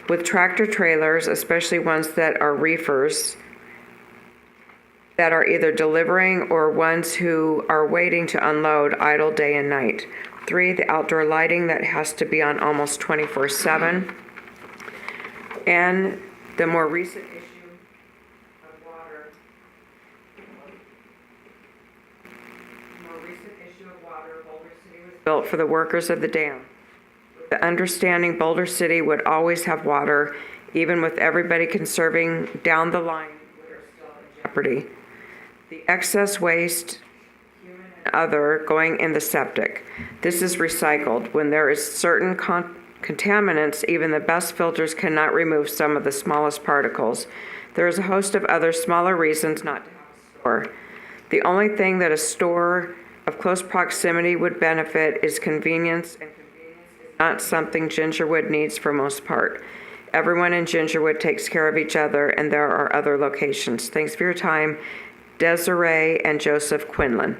with tractor trailers, especially ones that are reefers, that are either delivering or ones who are waiting to unload idle day and night. 3, the outdoor lighting that has to be on almost 24/7. And the more recent issue of water, Boulder City was built for the workers of the dam. The understanding Boulder City would always have water, even with everybody conserving down the line, we are still in jeopardy. The excess waste, human and other, going in the septic. This is recycled. When there is certain contaminants, even the best filters cannot remove some of the smallest particles. There is a host of other smaller reasons not to have a store. The only thing that a store of close proximity would benefit is convenience, and convenience is not something Gingerwood needs for most part. Everyone in Gingerwood takes care of each other, and there are other locations. Thanks for your time. Desiree and Joseph Quinlan.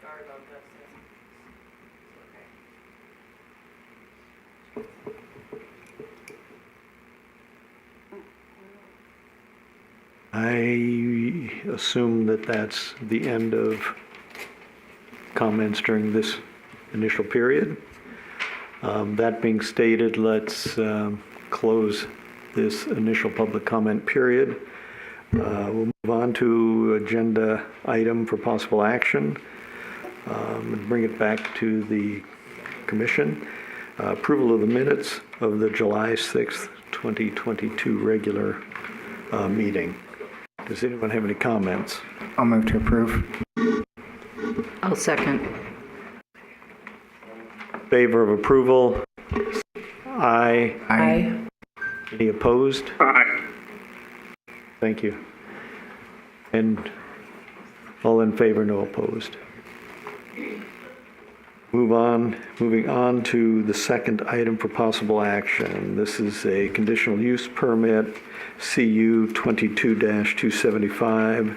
Sorry about that, I assume that that's the end of comments during this initial period. That being stated, let's close this initial public comment period. We'll move on to agenda item for possible action and bring it back to the commission. Approval of the minutes of the July 6th, 2022 regular meeting. Does anyone have any comments? I'll move to approve. I'll second. Favor of approval? Aye. Aye. Any opposed? Aye. Thank you. And all in favor, no opposed. Moving on to the second item for possible action. This is a conditional use permit, CU 22-275.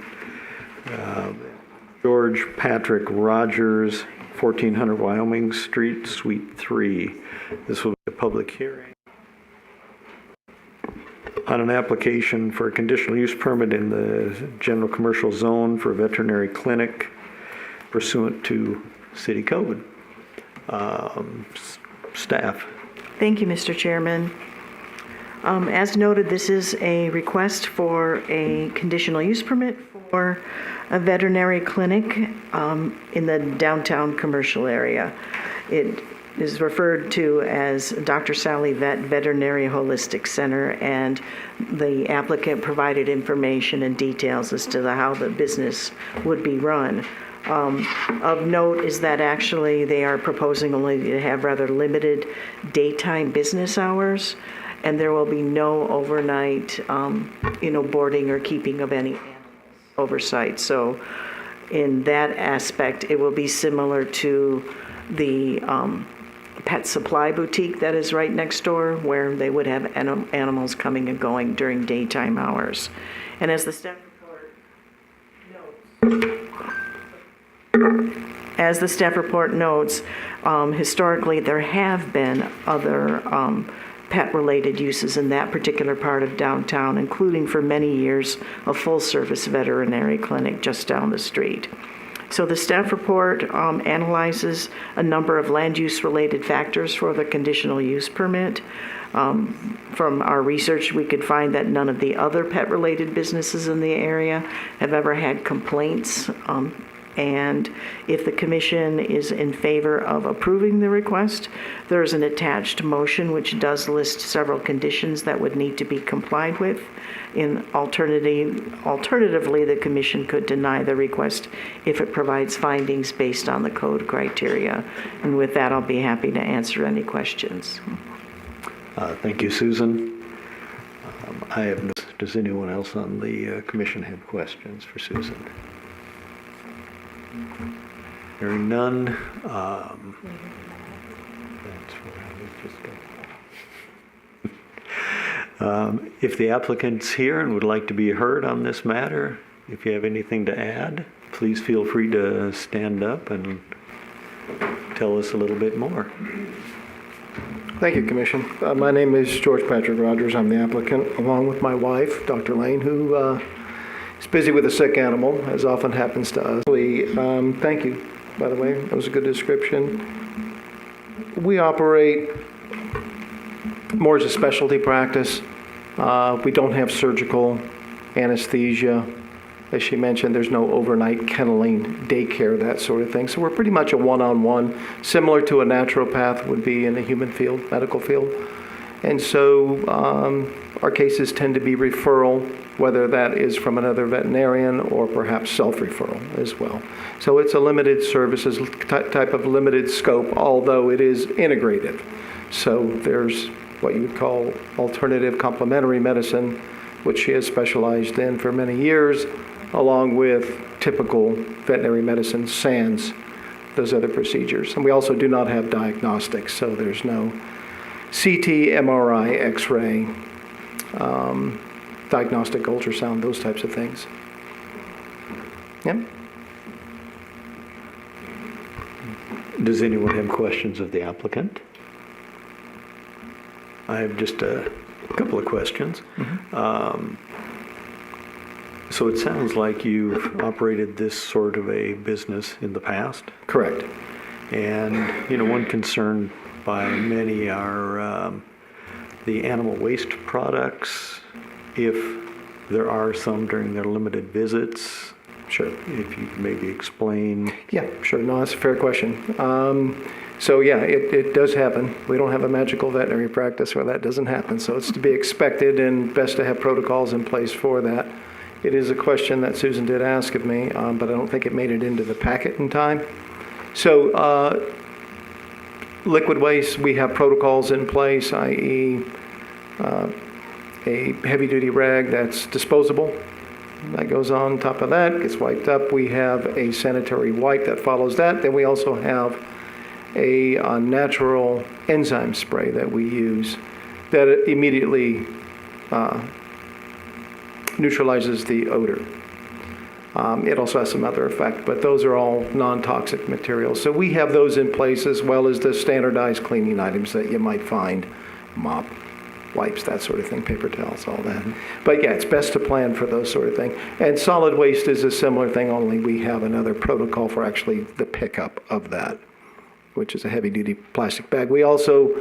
George Patrick Rogers, 1400 Wyoming Street, Suite 3. This will be a public hearing on an application for a conditional use permit in the general commercial zone for a veterinary clinic pursuant to city code. Staff. Thank you, Mr. Chairman. As noted, this is a request for a conditional use permit for a veterinary clinic in the downtown commercial area. It is referred to as Dr. Sally Vet Veterinary Holistic Center, and the applicant provided information and details as to how the business would be run. Of note is that actually they are proposing only to have rather limited daytime business hours, and there will be no overnight, boarding or keeping of any animals oversight. So in that aspect, it will be similar to the pet supply boutique that is right next door, where they would have animals coming and going during daytime hours. And as the staff report notes, historically there have been other pet-related uses in that particular part of downtown, including for many years a full-service veterinary clinic just down the street. So the staff report analyzes a number of land use related factors for the conditional use permit. From our research, we could find that none of the other pet related businesses in the area have ever had complaints. And if the commission is in favor of approving the request, there's an attached motion which does list several conditions that would need to be complied with. Alternatively, the commission could deny the request if it provides findings based on the code criteria. And with that, I'll be happy to answer any questions. Thank you, Susan. Does anyone else on the commission have questions for Susan? Hearing none. That's where I would just go. If the applicant's here and would like to be heard on this matter, if you have anything to add, please feel free to stand up and tell us a little bit more. Thank you, Commission. My name is George Patrick Rogers. I'm the applicant, along with my wife, Dr. Lane, who is busy with a sick animal, as often happens to us. Thank you, by the way. That was a good description. We operate more as a specialty practice. We don't have surgical anesthesia. As she mentioned, there's no overnight kenneling, daycare, that sort of thing. So we're pretty much a one-on-one, similar to a naturopath would be in the human field, medical field. And so our cases tend to be referral, whether that is from another veterinarian or perhaps self-referral as well. So it's a limited services type of limited scope, although it is integrative. So there's what you would call alternative complementary medicine, which she has specialized in for many years, along with typical veterinary medicine, sans those other procedures. And we also do not have diagnostics, so there's no CT, MRI, X-ray, diagnostic ultrasound, those types of things. Yep. Does anyone have questions of the applicant? I have just a couple of questions. So it sounds like you've operated this sort of a business in the past. Correct. And, you know, one concern by many are the animal waste products, if there are some during their limited visits. Sure. If you could maybe explain. Yeah, sure. No, that's a fair question. So yeah, it does happen. We don't have a magical veterinary practice where that doesn't happen. So it's to be expected and best to have protocols in place for that. It is a question that Susan did ask of me, but I don't think it made it into the packet in time. So liquid waste, we have protocols in place, i.e. A heavy-duty rag that's disposable. That goes on top of that, gets wiped up. We have a sanitary wipe that follows that. Then we also have a natural enzyme spray that we use that immediately neutralizes the odor. It also has some other effect, but those are all non-toxic materials. So we have those in place, as well as the standardized cleaning items that you might find, mop, wipes, that sort of thing, paper towels, all that. But yeah, it's best to plan for those sort of thing. And solid waste is a similar thing, only we have another protocol for actually the pickup of that, which is a heavy-duty plastic bag. We also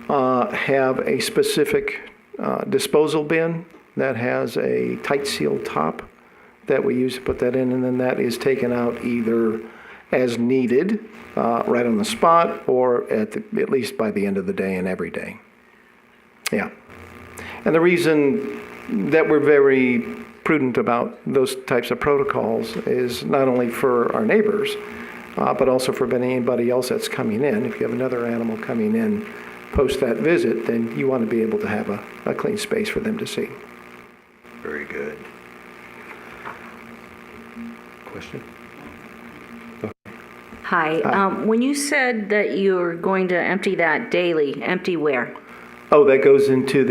have a specific disposal bin that has a tight seal top that we use to put that in, and then that is taken out either as needed, right on the spot, or at least by the end of the day and every day. Yeah. And the reason that we're very prudent about those types of protocols is not only for our neighbors, but also for anybody else that's coming in. If you have another animal coming in post that visit, then you want to be able to have a clean space for them to see. Very good. Question? Hi. When you said that you're going to empty that daily, empty where? Oh, that goes into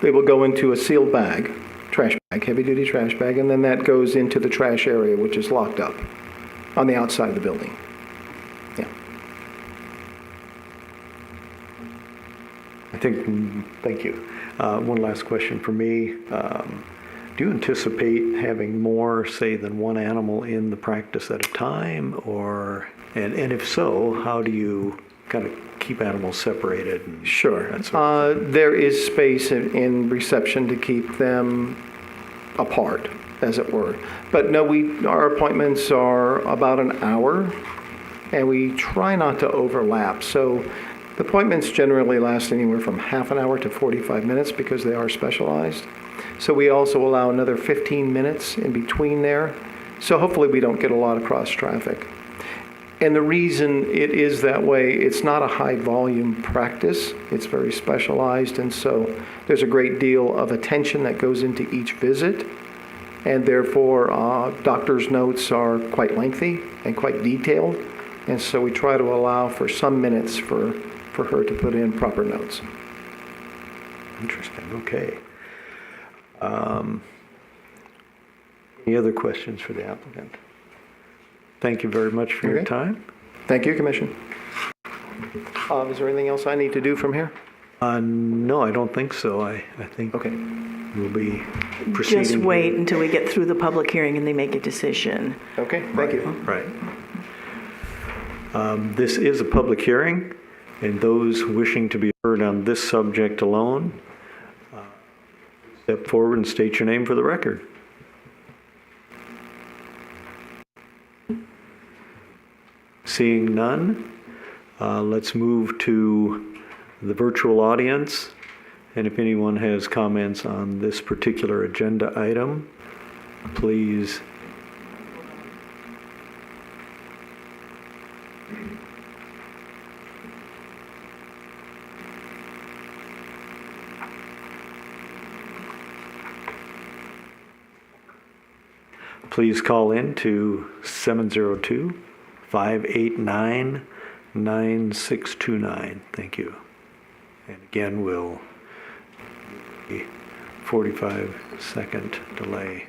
it will go into a sealed bag, trash bag, heavy-duty trash bag, and then that goes into the trash area, which is locked up on the outside of the building. Yeah. Thank you. One last question for me. Do you anticipate having more, say, than one animal in the practice at a time? And if so, how do you kind of keep animals separated? And Sure. that sort of thing? There is space in reception to keep them apart, as it were. But no, our appointments are about an hour, and we try not to overlap. So the appointments generally last anywhere from half an hour to 45 minutes because they are specialized. So we also allow another 15 minutes in between there. So hopefully we don't get a lot of cross traffic. And the reason it is that way, it's not a high volume practice. It's very specialized, and so there's a great deal of attention that goes into each visit. And therefore, doctor's notes are quite lengthy and quite detailed. And so we try to allow for some minutes for her to put in proper notes. Interesting. Okay. Any other questions for the applicant? Thank you very much for your Okay. time. Thank you, Commission. Is there anything else I need to do from here? No, I don't think so. I think Okay. we'll be proceeding. Just wait until we get through the public hearing and they make a decision. Okay, thank you. Right. This is a public hearing, and those wishing to be heard on this subject alone, step forward and state your name for the record. Seeing none, let's move to the virtual audience. And if anyone has comments on this particular agenda item, please call in to 702-589-9629. Thank you. And again, we'll a 45-second delay.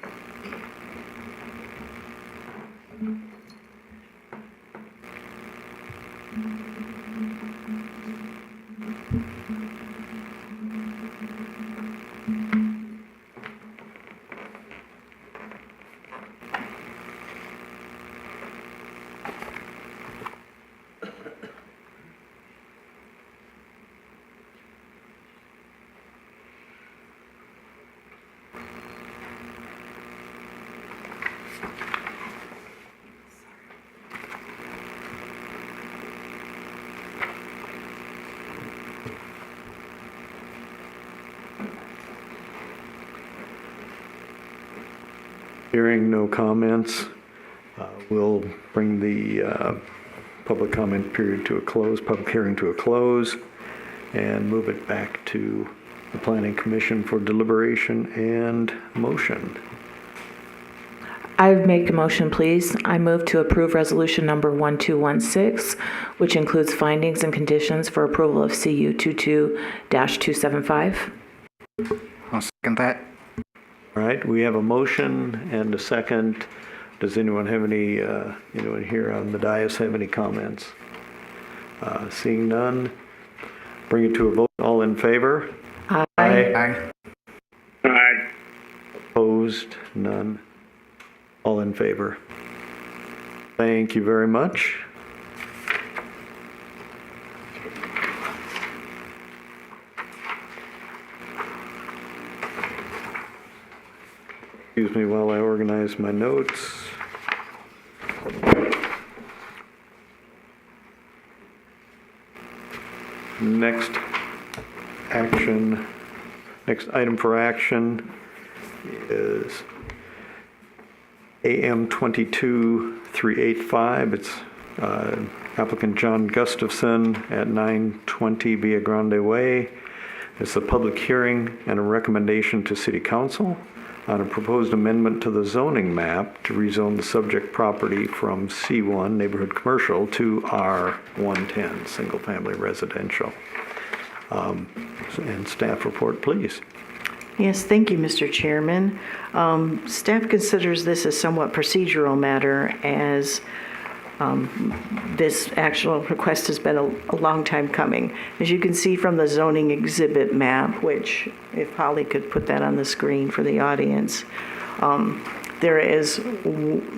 Hearing no comments, we'll bring the public comment period to a close, public hearing to a close, and move it back to the Planning Commission for deliberation and motion. I make a motion, please. I move to approve resolution number 1216, which includes findings and conditions for approval of CU 22-275. I'll second that. All right, we have a motion and a second. Does anyone have any, anyone here on the dais have any comments? Seeing none, bring it to a vote. All in favor? Aye. Aye. Opposed? None. All in favor. Thank you very much. Excuse me while I organize my notes. Next item for action is AM 22385. It's applicant John Gustafson at 920 Via Grande Way. It's a public hearing and a recommendation to City Council on a proposed amendment to the zoning map to rezone the subject property from C1 neighborhood commercial to R110 single family residential. And staff report, please. Yes, thank you, Mr. Chairman. Staff considers this a somewhat procedural matter as this actual request has been a long time coming. As you can see from the zoning exhibit map, which if Holly could put that on the screen for the audience, there is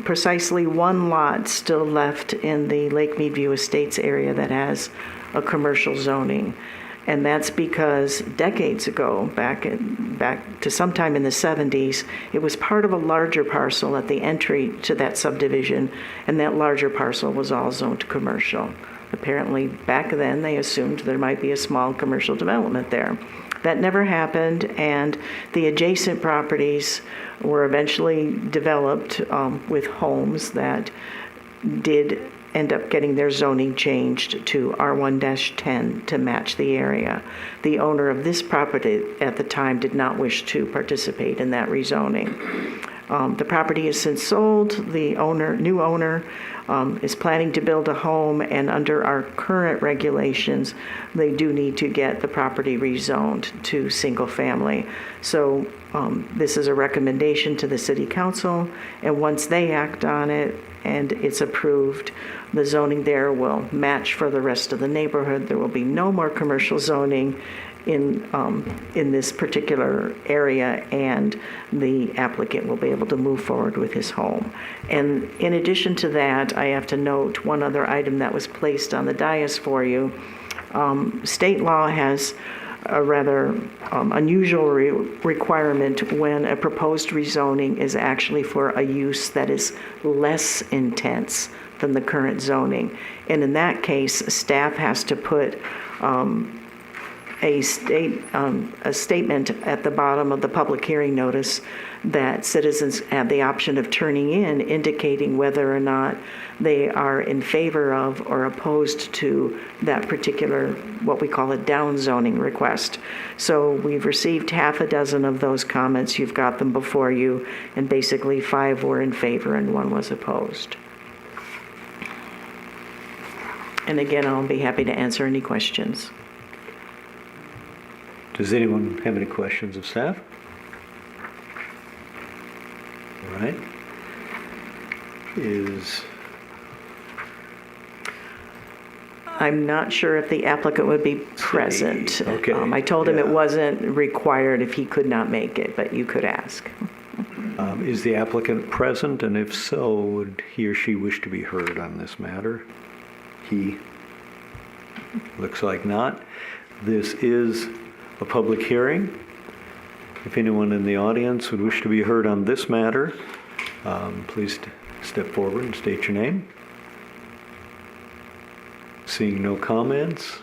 precisely one lot still left in the Lake Meadview Estates area that has a commercial zoning. And that's because decades ago, back to sometime in the 70s, it was part of a larger parcel at the entry to that subdivision, and that larger parcel was all zoned commercial. Apparently, back then, they assumed there might be a small commercial development there. That never happened, and the adjacent properties were eventually developed with homes that did end up getting their zoning changed to R1-10 to match the area. The owner of this property at the time did not wish to participate in that rezoning. The property is since sold. The new owner, is planning to build a home, and under our current regulations, they do need to get the property rezoned to single family. So this is a recommendation to the city council, and once they act on it and it's approved, the zoning there will match for the rest of the neighborhood. There will be no more commercial zoning in this particular area, and the applicant will be able to move forward with his home. And in addition to that, I have to note one other item that was placed on the dais for you. State law has a rather unusual requirement when a proposed rezoning is actually for a use that is less intense than the current zoning. And in that case, staff has to put a statement at the bottom of the public hearing notice that citizens have the option of turning in, indicating whether or not they are in favor of or opposed to that particular, what we call a down zoning request. So we've received half a dozen of those comments. You've got them before you, and basically 5 were in favor and 1 was opposed. And again, I'll be happy to answer any questions. Does anyone have any questions of staff? All right. I'm not sure if the applicant would be present. Okay, I told him it yeah. wasn't required if he could not make it, but you could ask. Is the applicant present, and if so, would he or she wish to be heard on this matter? He. Looks like not. This is a public hearing. If anyone in the audience would wish to be heard on this matter, please step forward and state your name. Seeing no comments,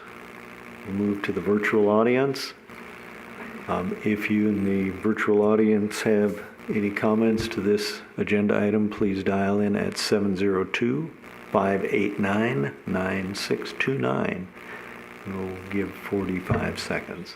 we'll move to the virtual audience. If you in the virtual audience have any comments to this agenda item, please dial in at 702-589-9629. We'll give 45 seconds.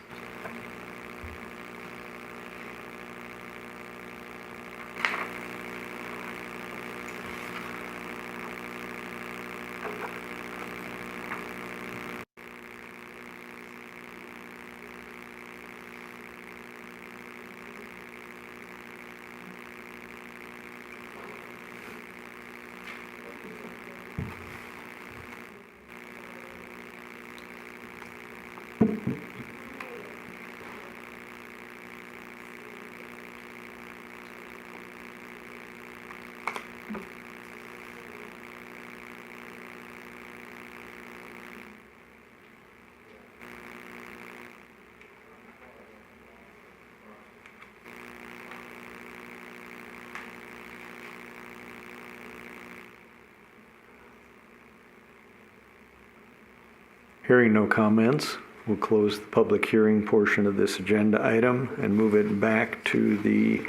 Hearing no comments, we'll close the public hearing portion of this agenda item and move it back to the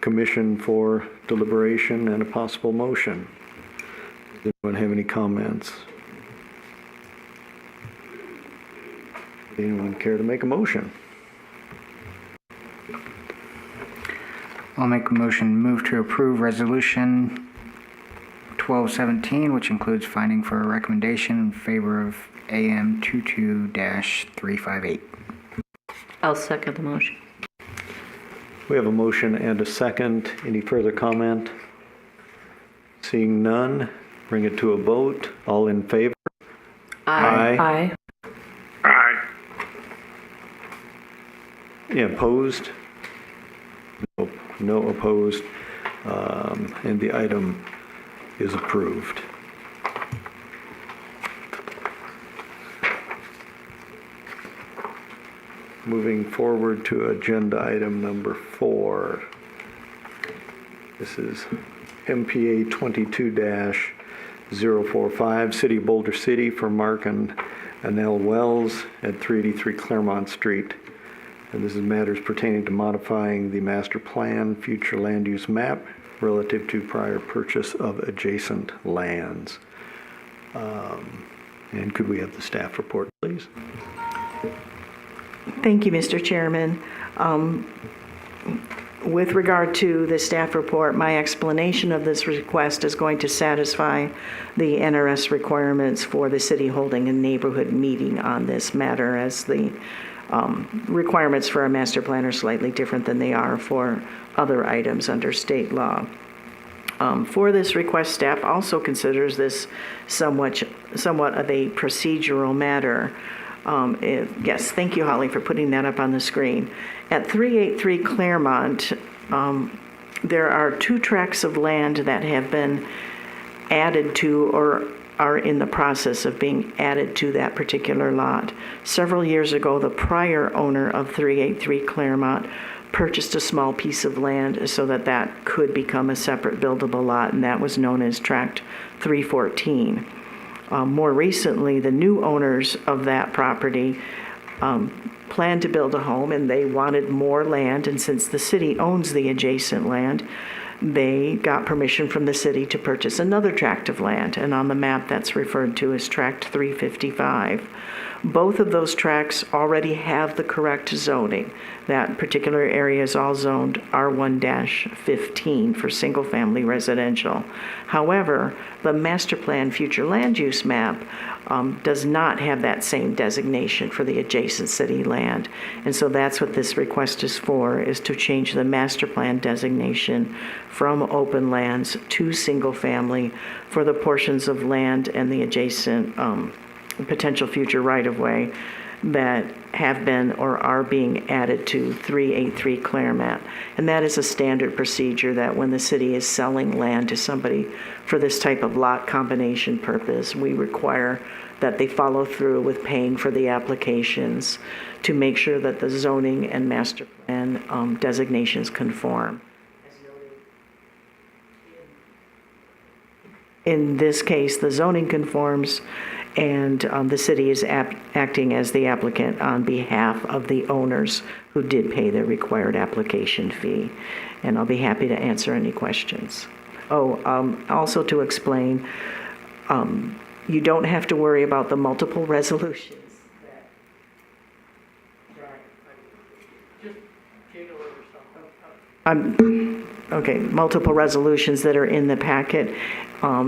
commission for deliberation and a possible motion. Does anyone have any comments? Would anyone care to make a motion? I'll make a motion, move to approve resolution 1217, which includes finding for a recommendation in favor of AM 22-358. I'll second the motion. We have a motion and a second. Any further comment? Seeing none, bring it to a vote. All in favor? Aye. Yeah, opposed? No opposed. And the item is approved. Moving forward to agenda item number 4. This is MPA 22-045, City of Boulder City for Mark and Annelle Wells at 383 Claremont Street. And this is matters pertaining to modifying the master plan, future land use map relative to prior purchase of adjacent lands. And could we have the staff report, please? With regard to the staff report, my explanation of this request is going to satisfy the NRS requirements for the city holding a neighborhood meeting on this matter, as the requirements for a master plan are slightly different than they are for other items under state law. For this request, staff also considers this somewhat of a procedural matter. Yes, thank you, Holly, for putting that up on the screen. At 383 Claremont, there are 2 tracts of land that have been added to or are in the process of being added to that particular lot. Several years ago, the prior owner of 383 Claremont purchased a small piece of land so that that could become a separate buildable lot, and that was known as Tract 314. More recently, the new owners of that property planned to build a home, and they wanted more land, and since the city owns the adjacent land, they got permission from the city to purchase another tract of land, and on the map that's referred to as Tract 355. Both of those tracts already have the correct zoning. That particular area is all zoned R1-15 for single-family residential. However, the master plan future land use map does not have that same designation for the adjacent city land. And so that's what this request is for, is to change the master plan designation from open lands to single-family for the portions of land and the adjacent potential future right-of-way that have been or are being added to 383 Claremont. And that is a standard procedure that when the city is selling land to somebody for this type of lot combination purpose, we require that they follow through with paying for the applications to make sure that the zoning and master plan designations conform. In this case, the zoning conforms, and the city is acting as the applicant on behalf of the owners who did pay the required application fee. And I'll be happy to answer any questions. Also to explain, you don't have to worry about the multiple resolutions. Okay, multiple resolutions that are in the packet.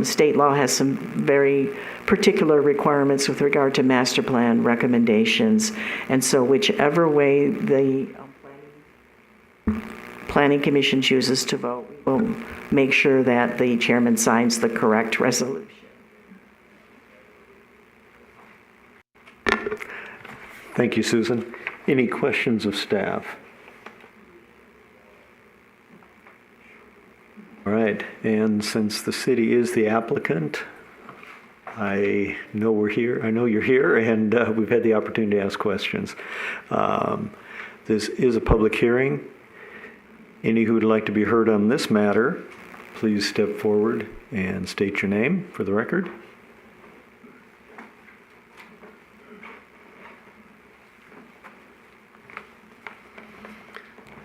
State law has some very particular requirements with regard to master plan recommendations, and so whichever way the Planning Commission chooses to vote, we'll make sure that the chairman signs the correct resolution. Thank you, Susan. Any questions of staff? All right, and since the city is the applicant, I know you're here, and we've had the opportunity to ask questions. This is a public hearing. Any who would like to be heard on this matter, please step forward and state your name for the record.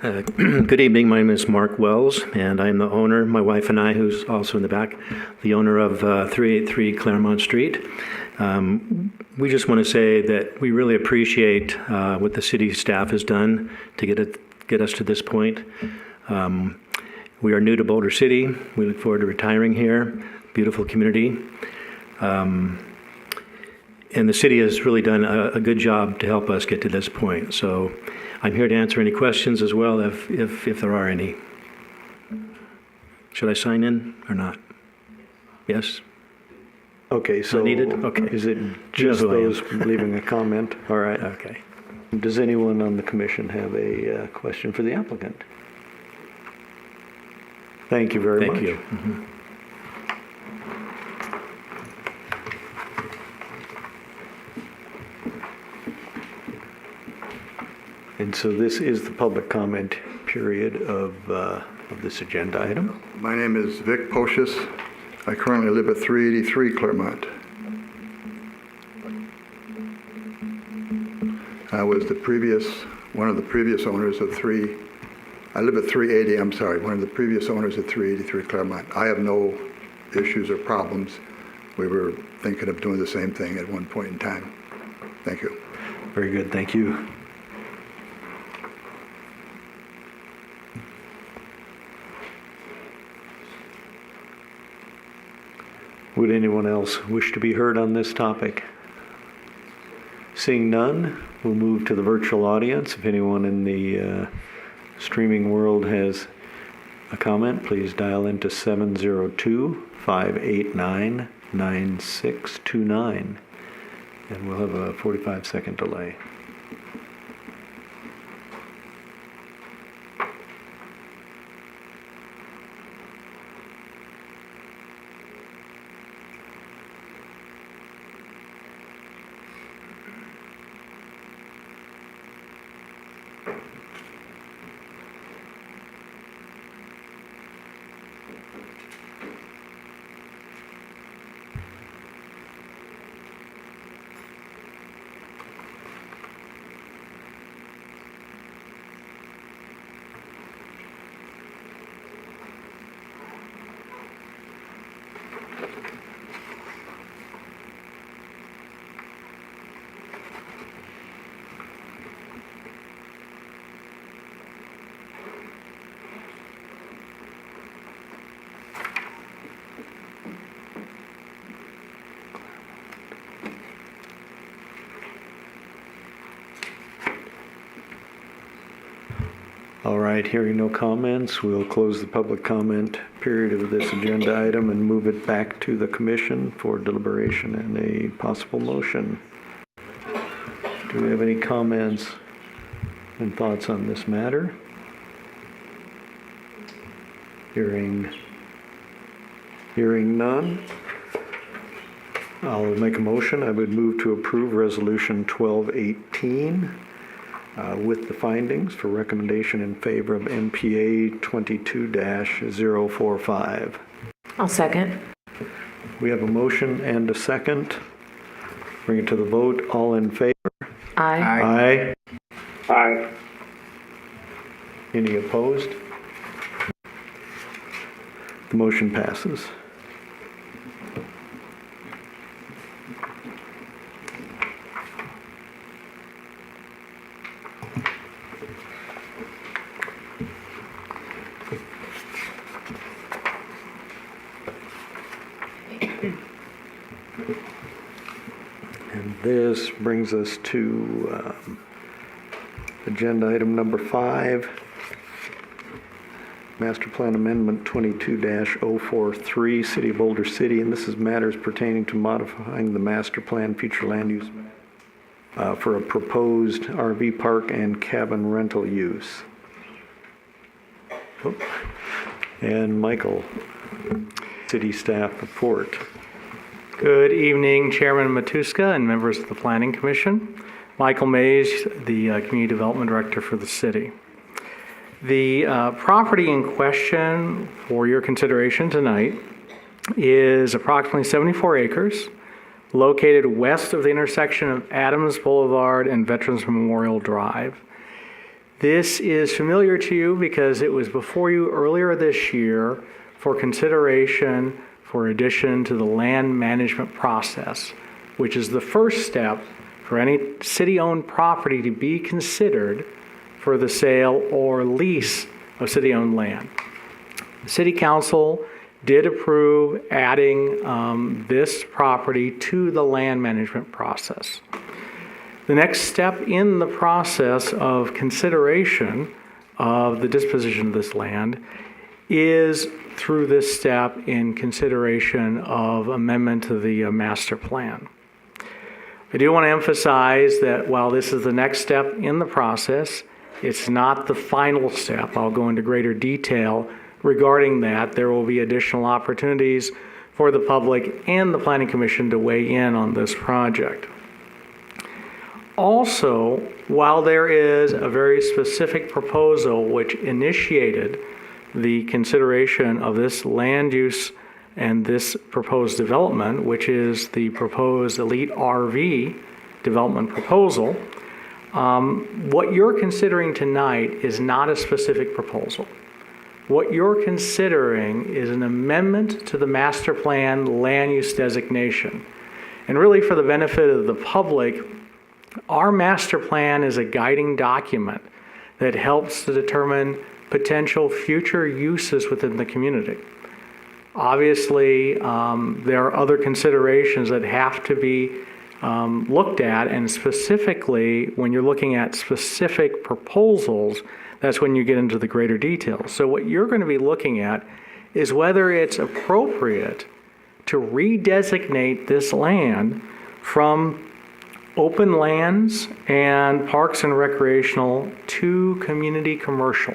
Good evening. My name is Mark Wells, and I'm the owner, my wife and I, who's also in the back, the owner of 383 Claremont Street. We just want to say that we really appreciate what the city staff has done to get us to this point. We are new to Boulder City. We look forward to retiring here. Beautiful community. And the city has really done a good job to help us get to this point. So I'm here to answer any questions as well, if there are any. Should I sign in or not? Yes? Okay, so Not needed? Okay. Is it just who I am. those leaving a comment? All right. Okay. Does anyone on the commission have a question for the applicant? Thank you very much. Thank you. Mhm. And so this is the public comment period of this agenda item. My name is Vic Pocius. I currently live at 383 Claremont. I was one of the previous owners of I live at 380, I'm sorry, one of the previous owners at 383 Claremont. I have no issues or problems. We were thinking of doing the same thing at one point in time. Thank you. Very good, thank you. Would anyone else wish to be heard on this topic? Seeing none, we'll move to the virtual audience. If anyone in the streaming world has a comment, please dial into 702-589-9629, and we'll have a 45-second delay. All right, hearing no comments, we'll close the public comment period of this agenda item and move it back to the commission for deliberation and a possible motion. Do we have any comments and thoughts on this matter? Hearing none, I'll make a motion. I would move to approve Resolution 1218 with the findings for recommendation in favor of MPA 22-045. I'll second. We have a motion and a second. Bring it to the vote. All in favor? Aye. Aye. Any opposed? The motion passes. And this brings us to agenda item number 5, Master Plan Amendment 22-043, City of Boulder City, and this is matters pertaining to modifying the master plan future land use for a proposed RV park and cabin rental use. And Michael, city staff report. Good evening, Chairman Matuska and members of the Planning Commission. Michael Mays, the Community Development Director for the city. The property in question for your consideration tonight is approximately 74 acres, located west of the intersection of Adams Boulevard and Veterans Memorial Drive. This is familiar to you because it was before you earlier this year for consideration for addition to the land management process, which is the first step for any city-owned property to be considered for the sale or lease of city-owned land. The City Council did approve adding this property to the land management process. The next step in the process of consideration of the disposition of this land is through this step in consideration of amendment to the master plan. I do want to emphasize that while this is the next step in the process, it's not the final step. I'll go into greater detail regarding that. There will be additional opportunities for the public and the Planning Commission to weigh in on this project. Also, while there is a very specific proposal which initiated the consideration of this land use and this proposed development, which is the proposed elite RV development proposal, what you're considering tonight is not a specific proposal. What you're considering is an amendment to the master plan land use designation. And really, for the benefit of the public, our master plan is a guiding document that helps to determine potential future uses within the community. Obviously, there are other considerations that have to be looked at, and specifically, when you're looking at specific proposals, that's when you get into the greater details. So what you're going to be looking at is whether it's appropriate to redesignate this land from open lands and parks and recreational to community commercial.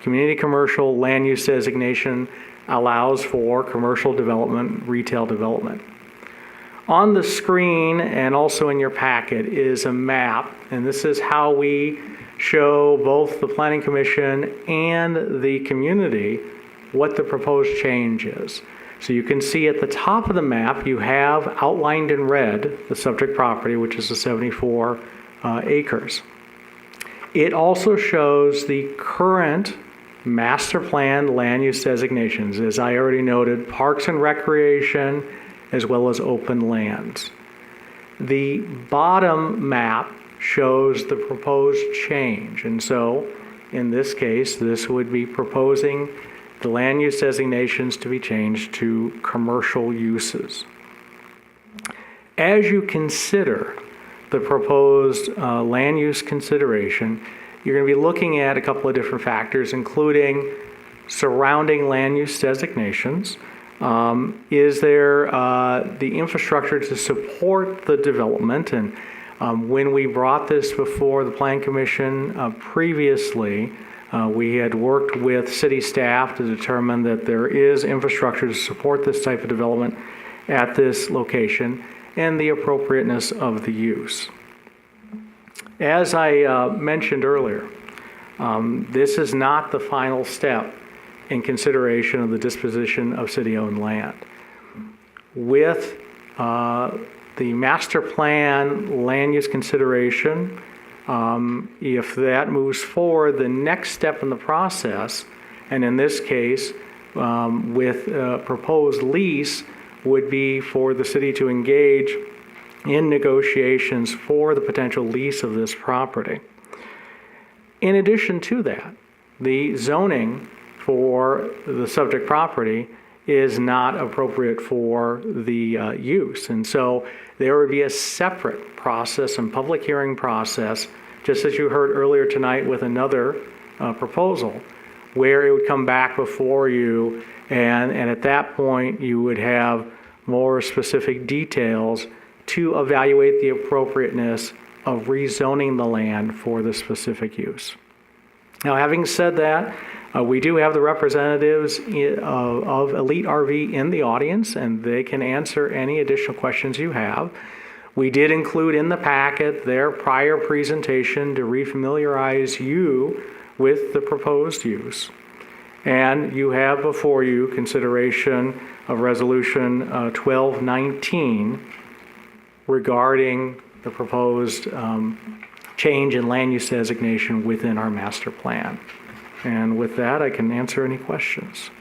Community commercial land use designation allows for commercial development, retail development. On the screen and also in your packet is a map, and this is how we show both the Planning Commission and the community what the proposed change is. So you can see at the top of the map, you have outlined in red the subject property, which is the 74 acres. It also shows the current master plan land use designations, as I already noted, parks and recreation, as well as open lands. The bottom map shows the proposed change. And so, in this case, this would be proposing the land use designations to be changed to commercial uses. As you consider the proposed land use consideration, you're going to be looking at a couple of different factors, including surrounding land use designations. Is there the infrastructure to support the development? And when we brought this before the Plan Commission previously, we had worked with city staff to determine that there is infrastructure to support this type of development at this location and the appropriateness of the use. As I mentioned earlier, this is not the final step in consideration of the disposition of city-owned land. With the master plan land use consideration, if that moves forward, the next step in the process, and in this case, with a proposed lease, would be for the city to engage in negotiations for the potential lease of this property. In addition to that, the zoning for the subject property is not appropriate for the use. And so there would be a separate process and public hearing process, just as you heard earlier tonight with another proposal, where it would come back before you, and at that point you would have more specific details to evaluate the appropriateness of rezoning the land for the specific use. Now, having said that, we do have the representatives of Elite RV in the audience, and they can answer any additional questions you have. We did include in the packet their prior presentation to refamiliarize you with the proposed use. And you have before you consideration of Resolution 1219 regarding the proposed change in land use designation within our master plan. And with that, I can answer any questions.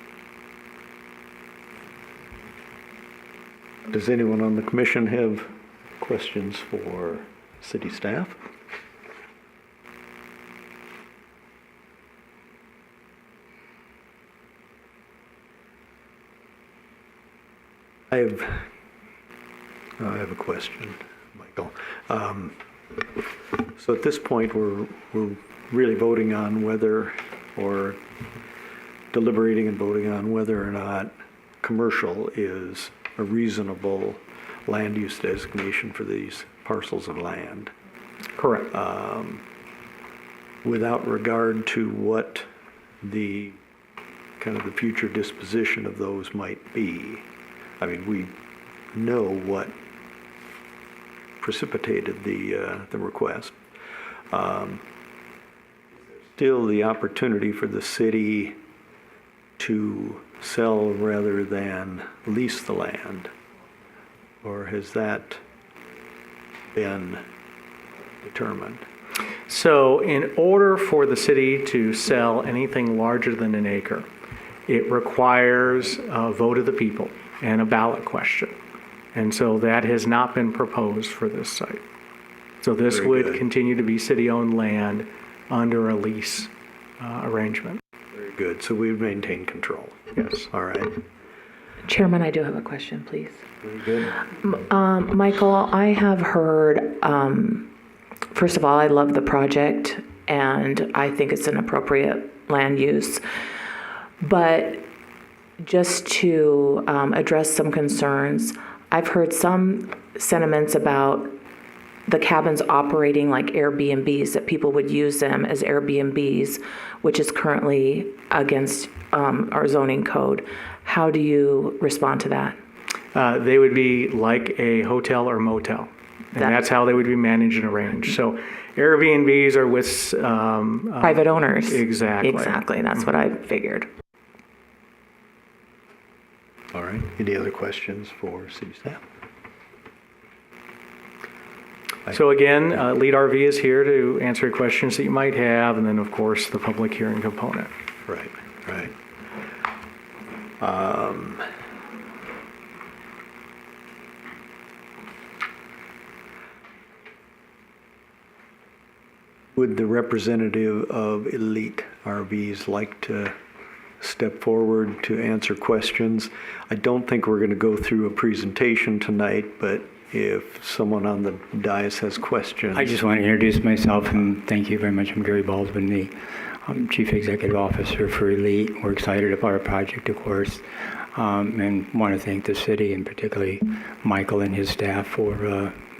Does anyone on the commission have questions for city staff? I have a question, Michael. So at this point, we're really voting on whether, or deliberating and voting on whether or not commercial is a reasonable land use designation for these parcels of land. Correct. Without regard to what the kind of the future disposition of those might be. I mean, we know what precipitated the request. Still the opportunity for the city to sell rather than lease the land, or has that been determined? So in order for the city to sell anything larger than an acre, it requires a vote of the people and a ballot question. And so that has not been proposed for this site. So this Very would good. continue to be city-owned land under a lease arrangement. Very good. So we maintain control. Yes. All right. Chairman, I do have a question, please. Very good. Michael, I have heard, first of all, I love the project and I think it's an appropriate land use. But just to address some concerns, I've heard some sentiments about the cabins operating like Airbnbs, that people would use them as Airbnbs, which is currently against our zoning code. How do you respond to that? They would be like a hotel or motel, and that's how they would be managed and arranged. So Airbnbs are with Private owners. Exactly. Exactly. That's what I figured. All right. Any other questions for city staff? So again, Lead RV is here to answer questions that you might have, and then of course the public hearing component. Right, right. Would the representative of Elite RVs like to step forward to answer questions? I don't think we're going to go through a presentation tonight, but if someone on the dais has questions. I just want to introduce myself and thank you very much. I'm Gary Baldwin, the Chief Executive Officer for Elite. We're excited about our project, of course, and want to thank the city and particularly Michael and his staff for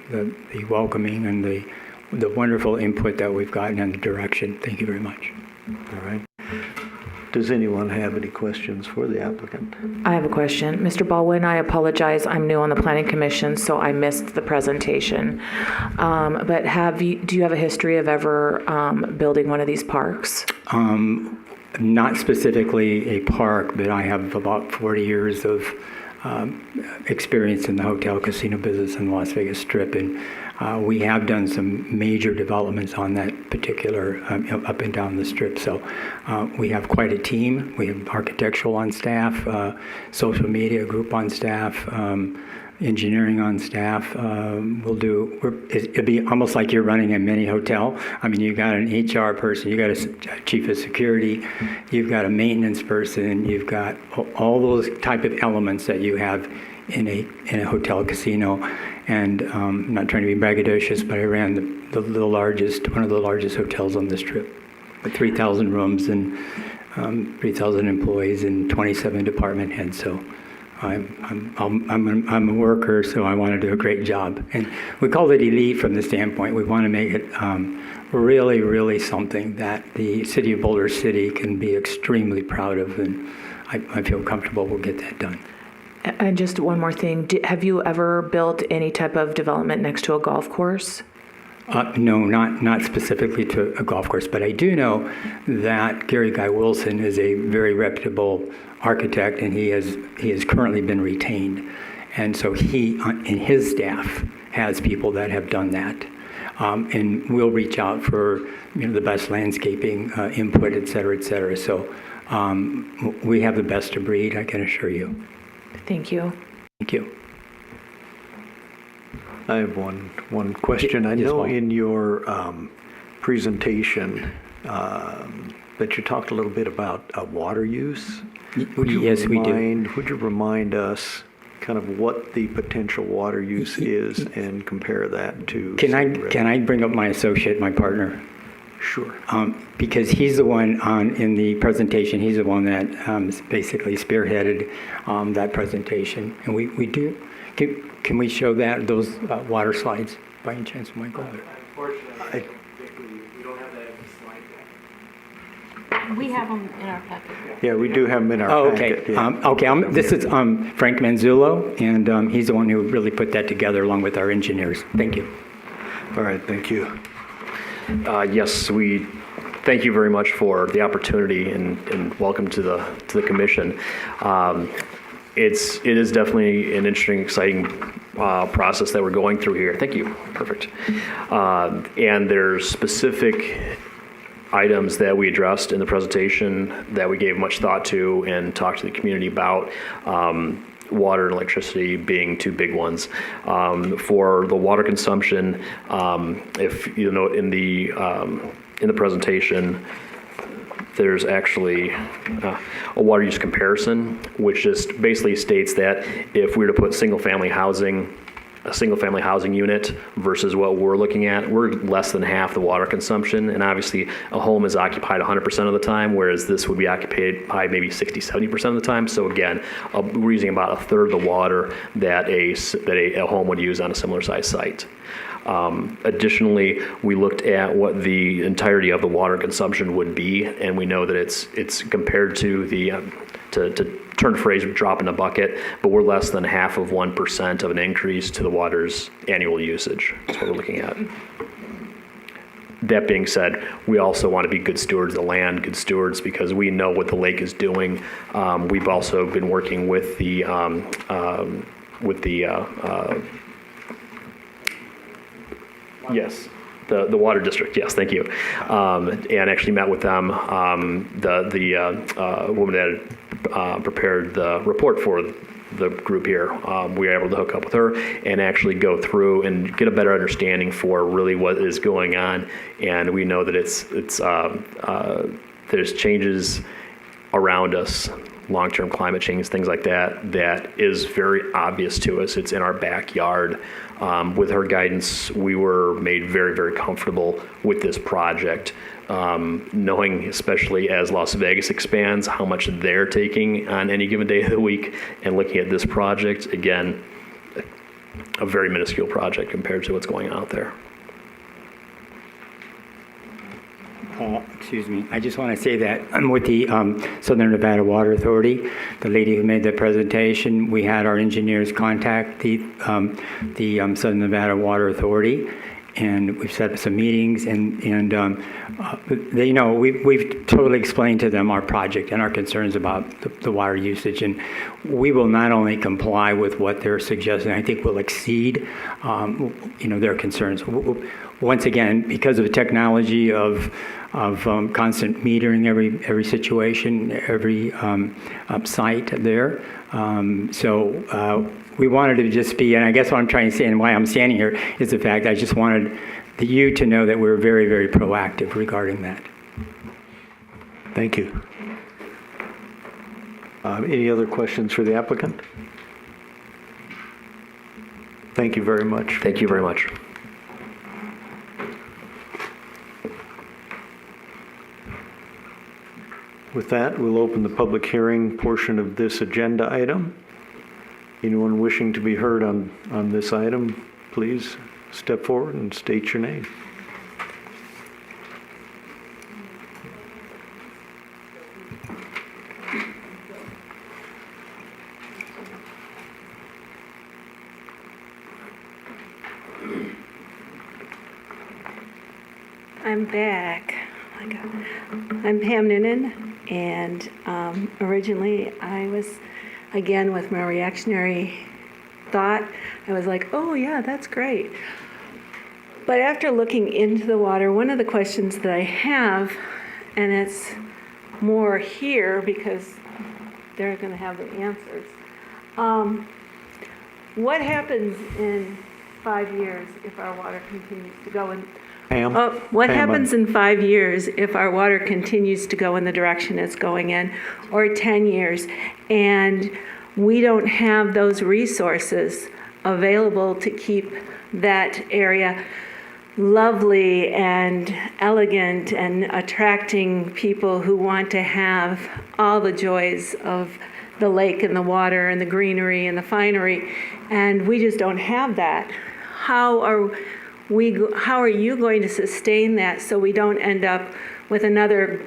the welcoming and the wonderful input that we've gotten in the direction. Thank you very much. All right. Does anyone have any questions for the applicant? I have a question. Mr. Baldwin, I apologize. I'm new on the Planning Commission, so I missed the presentation. But do you have a history of ever building one of these parks? Not specifically a park, but I have about 40 years of experience in the hotel casino business in the Las Vegas Strip, and we have done some major developments on that particular up and down the Strip. So we have quite a team. We have architectural on staff, social media group on staff, engineering on staff. It'd be almost like you're running a mini hotel. I mean, you got an HR person, you got a chief of security, you've got a maintenance person, you've got all those type of elements that you have in a hotel casino. And I'm not trying to be braggadocious, but I ran one of the largest hotels on the Strip, with 3,000 rooms and 3,000 employees and 27 department heads. So I'm a worker, so I want to do a great job. And we call it Elite from the standpoint we want to make it really, really something that the city of Boulder City can be extremely proud of, and I feel comfortable we'll get that done. And just one more thing. Have you ever built any type of development next to a golf course? No, not specifically to a golf course, but I do know that Gary Guy Wilson is a very reputable architect, and he has currently been retained, and so he and his staff has people that have done that, and we'll reach out for the best landscaping input, et cetera, et cetera. So we have the best of breed, I can assure you. Thank you. Thank you. I have one question. I know in your presentation that you talked a little bit about water use. Yes, we do. Would you remind us kind of what the potential water use is and compare that to? Can I bring up my associate, my partner? Sure. Because he's the one in the presentation, he's the one that basically spearheaded that presentation. And we do, can we show those water slides by any chance, Michael? Unfortunately, we don't have that as a slide deck. We have them in our packet. Yeah, we do have them in our packet. Okay. Yeah. This is Frank Manzullo, and he's the one who really put that together along with our engineers. Thank you. All right, thank you. Yes, we thank you very much for the opportunity and welcome to the commission. It is definitely an interesting, exciting process that we're going through here. Thank you. Perfect. And there's specific items that we addressed in the presentation that we gave much thought to and talked to the community about. Water and electricity being two big ones. For the water consumption, if you know in the presentation, there's actually a water use comparison, which just basically states that if we were to put a single family housing unit versus what we're looking at, we're less than half the water consumption. And obviously a home is occupied 100% of the time, whereas this would be occupied by maybe 60-70% of the time. So again, we're using about a third of the water that a home would use on a similar size site. Additionally, we looked at what the entirety of the water consumption would be, and we know that it's compared to the to turn phrase drop in a bucket, but we're less than half of 1% of an increase to the water's annual usage. That's what we're looking at. That being said, we also want to be good stewards of the land, good stewards because we know what the lake is doing. We've also been working with the yes, the water district. Yes, thank you. And actually met with them. The woman that had prepared the report for the group here, we were able to hook up with her and actually go through and get a better understanding for really what is going on. And we know that there's changes around us, long-term climate change, things like that, that is very obvious to us. It's in our backyard. With her guidance, we were made very, very comfortable with this project, knowing, especially as Las Vegas expands, how much they're taking on any given day of the week, and looking at this project, again, a very minuscule project compared to what's going on out there. Excuse me. I just want to say that I'm with the Southern Nevada Water Authority. The lady who made the presentation, we had our engineers contact the Southern Nevada Water Authority, and we've set up some meetings, and they know we've totally explained to them our project and our concerns about the water usage, and we will not only comply with what they're suggesting, I think we'll exceed their concerns. Once again, because of the technology of constant metering every situation, every site there. So we wanted to just be, and I guess what I'm trying to say and why I'm standing here is the fact I just wanted you to know that we're very, very proactive regarding that. Thank you. Any other questions for the applicant? Thank you very much. Thank you very much. With that, we'll open the public hearing portion of this agenda item. Anyone wishing to be heard on this item, please step forward and state your name. I'm back. I'm Pam Noonan, and originally I was, again, with my reactionary thought, I was like, oh yeah, that's great. But after looking into the water, one of the questions that I have, and it's more here because they're going to have the answers. What happens in 5 years if our water continues to go in? Pam? What Pam, happens in 5 years if our water continues to go in the direction it's going in, or 10 years, and we don't have those resources available to keep that area lovely and elegant and attracting people who want to have all the joys of the lake and the water and the greenery and the finery, and we just don't have that? How are you going to sustain that so we don't end up with another,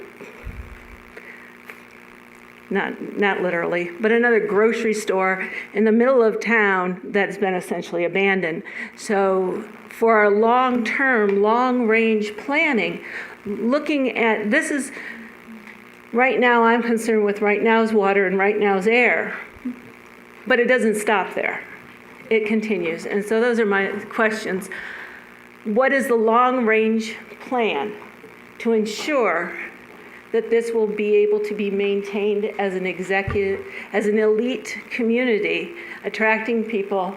not literally, but another grocery store in the middle of town that's been essentially abandoned? So for our long-term, long-range planning, looking at, this is, right now I'm concerned with right now's water and right now's air, but it doesn't stop there. It continues. And so those are my questions. What is the long-range plan to ensure that this will be able to be maintained as an elite community, attracting people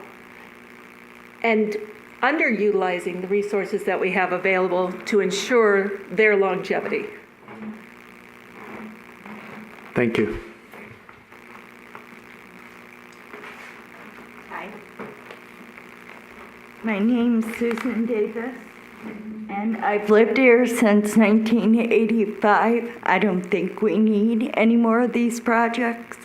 and underutilizing the resources that we have available to ensure their longevity? Thank you. Hi. My name's Susan Davis, and I've lived here since 1985. I don't think we need any more of these projects.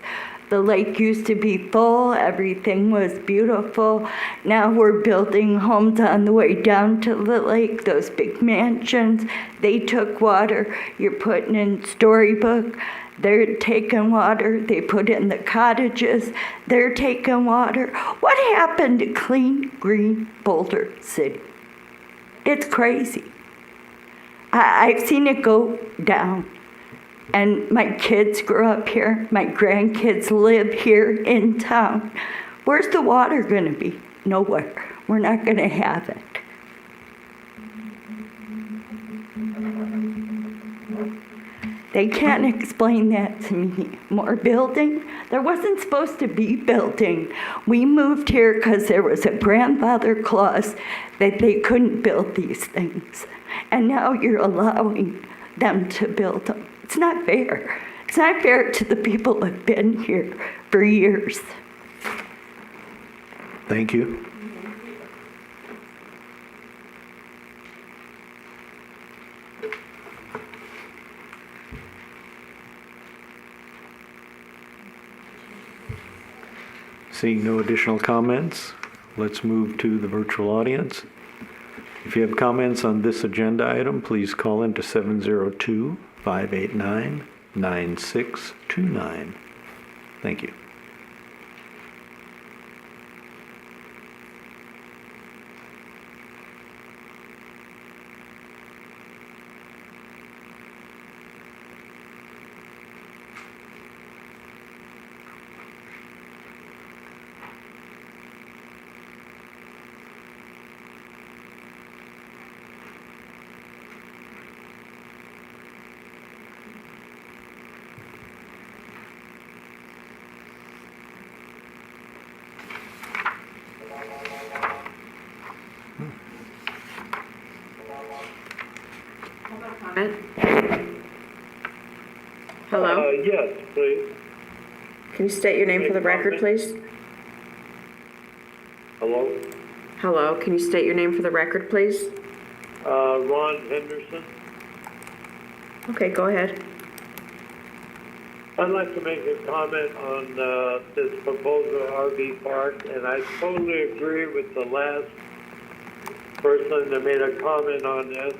The lake used to be full, everything was beautiful. Now we're building homes on the way down to the lake, those big mansions. They took water. You're putting in Storybook. They're taking water. They put in the cottages. They're taking water. What happened to clean, green Boulder City? It's crazy. I've seen it go down. And my kids grew up here. My grandkids live here in town. Where's the water going to be? Nowhere. We're not going to have it. They can't explain that to me. More building? There wasn't supposed to be building. We moved here because there was a grandfather clause that they couldn't build these things. And now you're allowing them to build them. It's not fair. It's not fair to the people who have been here for years. Thank you. Seeing no additional comments, let's move to the virtual audience. If you have comments on this agenda item, please call into 702-589-9629. Thank you. Hello? Yes, please. Can you state your name for the record, please? Hello? Hello, can you state your name for the record, please? Ron Henderson. Okay, go ahead. I'd like to make a comment on this proposal RV park, and I totally agree with the last person that made a comment on this.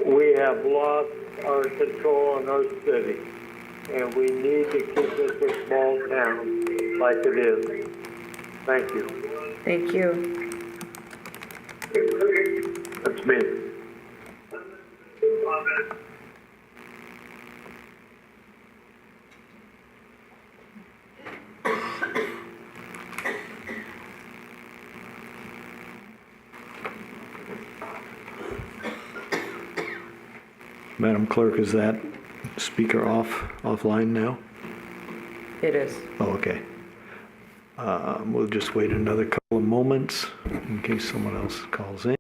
We have lost our control on our city, and we need to keep this a small town like it is. Thank you. Thank you. That's me. Madam Clerk, is that speaker offline now? It is. Oh, okay. We'll just wait another couple of moments in case someone else calls in.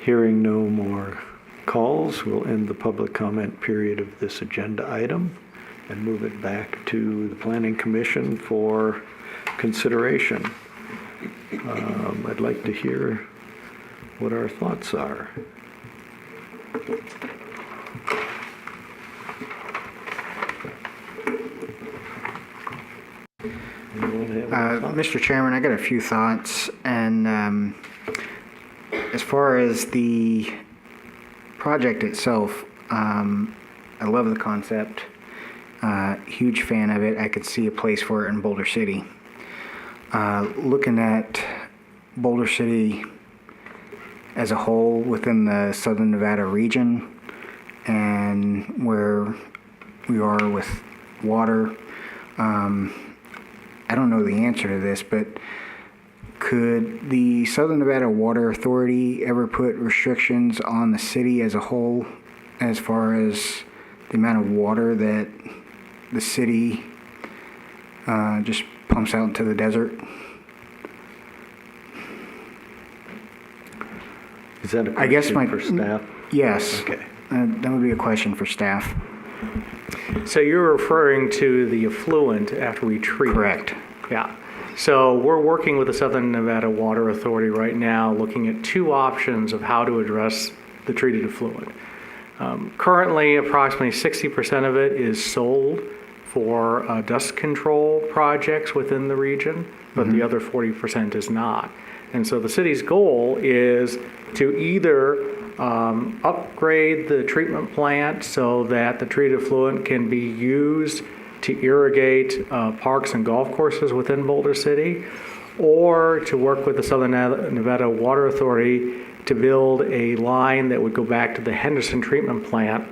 Hearing no more calls, we'll end the public comment period of this agenda item and move it back to the Planning Commission for consideration. I'd like to hear what our thoughts are. Mr. Chairman, I got a few thoughts, and as far as the project itself, I love the concept. Huge fan of it. I could see a place for it in Boulder City. Looking at Boulder City as a whole within the Southern Nevada region and where we are with water, I don't know the answer to this, but could the Southern Nevada Water Authority ever put restrictions on the city as a whole as far as the amount of water that the city just pumps out into the desert? Is that a I guess question for staff? Yes. Okay. That would be a question for staff. So you're referring to the effluent after we treat it? Correct. Yeah. So we're working with the Southern Nevada Water Authority right now, looking at two options of how to address the treated effluent. Currently, approximately 60% of it is sold for dust control projects within the region, but the other 40% is not. And so the city's goal is to either upgrade the treatment plant so that the treated effluent can be used to irrigate parks and golf courses within Boulder City, or to work with the Southern Nevada Water Authority to build a line that would go back to the Henderson treatment plant,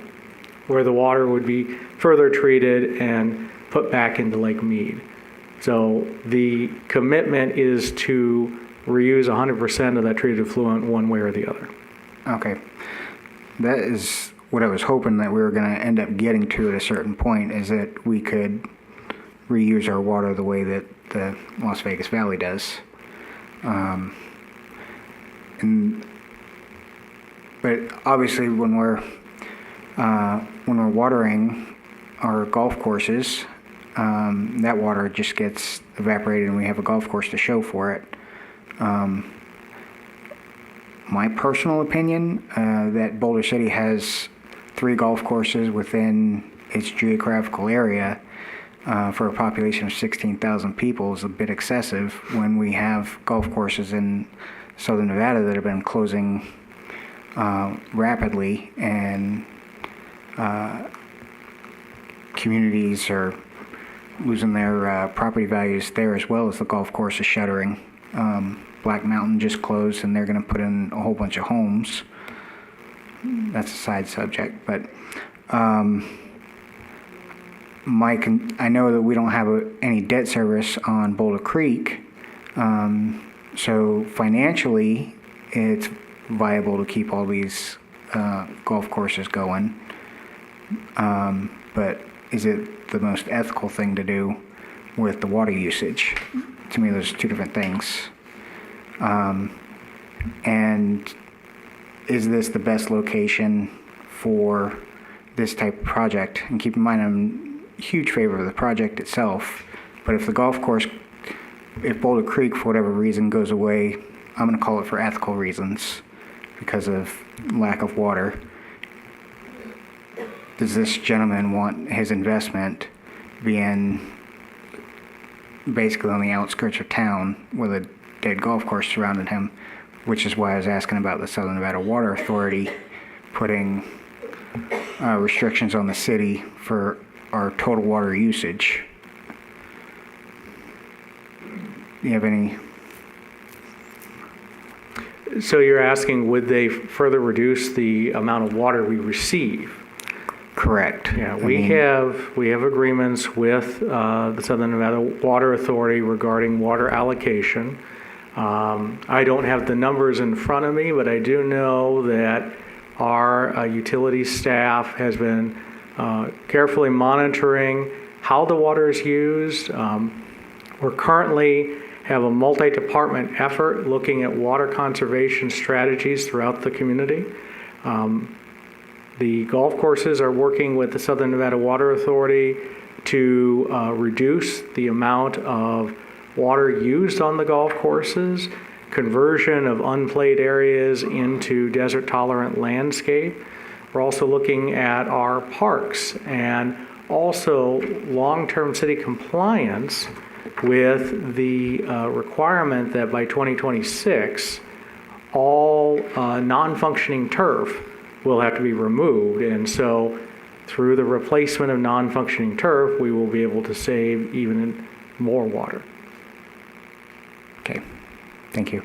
where the water would be further treated and put back into Lake Mead. So the commitment is to reuse 100% of that treated effluent one way or the other. Okay. That is what I was hoping that we were going to end up getting to at a certain point, is that we could reuse our water the way that the Las Vegas Valley does. But obviously when we're watering our golf courses, that water just gets evaporated and we have a golf course to show for it. My personal opinion, that Boulder City has 3 golf courses within its geographical area for a population of 16,000 people is a bit excessive when we have golf courses in Southern Nevada that have been closing rapidly, and communities are losing their property values there, as well as the golf course is shuttering. Black Mountain just closed and they're going to put in a whole bunch of homes. That's a side subject, but I know that we don't have any debt service on Boulder Creek, so financially it's viable to keep all these golf courses going, but is it the most ethical thing to do with the water usage? To me, those are two different things. And is this the best location for this type of project? And keep in mind, I'm in huge favor of the project itself, but if the golf course, if Boulder Creek for whatever reason goes away, I'm going to call it for ethical reasons because of lack of water. Does this gentleman want his investment being basically on the outskirts of town with a dead golf course surrounding him, which is why I was asking about the Southern Nevada Water Authority putting restrictions on the city for our total water usage. Do you have any? So you're asking, would they further reduce the amount of water we receive? Correct. Yeah, we have agreements with the Southern Nevada Water Authority regarding water allocation. I don't have the numbers in front of me, but I do know that our utility staff has been carefully monitoring how the water is used. We're currently have a multi-department effort looking at water conservation strategies throughout the community. The golf courses are working with the Southern Nevada Water Authority to reduce the amount of water used on the golf courses, conversion of unplayed areas into desert-tolerant landscape. We're also looking at our parks and also long-term city compliance with the requirement that by 2026, all non-functioning turf will have to be removed. And so through the replacement of non-functioning turf, we will be able to save even more water. Okay, thank you.